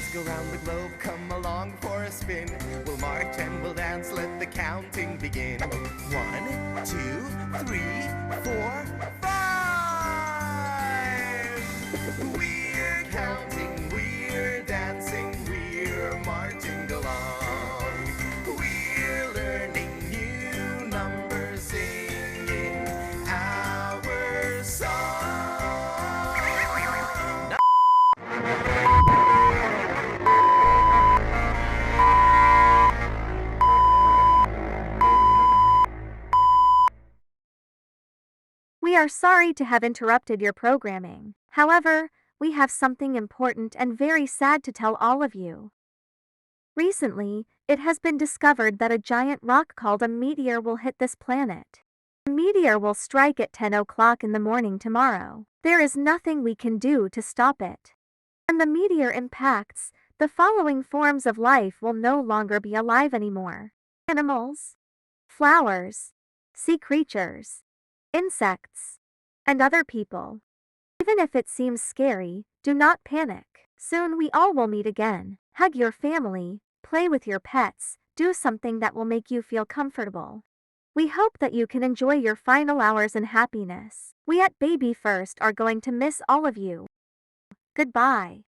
Let's go round the globe, come along for a spin. We'll march and we'll dance, let the counting begin. 1, 2, 3, 4, 5. We're counting, we're dancing, we're marching along. We're learning new numbers, singing our song. We are sorry to have interrupted your programming. However, we have something important and very sad to tell all of you. Recently, it has been discovered that a giant rock called a meteor will hit this planet. The meteor will strike at 10 o'clock in the morning tomorrow. There is nothing we can do to stop it. When the meteor impacts, the following forms of life will no longer be alive anymore: animals, flowers, sea creatures, insects, and other people. Even if it seems scary, do not panic. Soon we all will meet again. Hug your family, play with your pets, do something that will make you feel comfortable. We hope that you can enjoy your final hours in happiness. We at BabyFirst are going to miss all of you. Goodbye.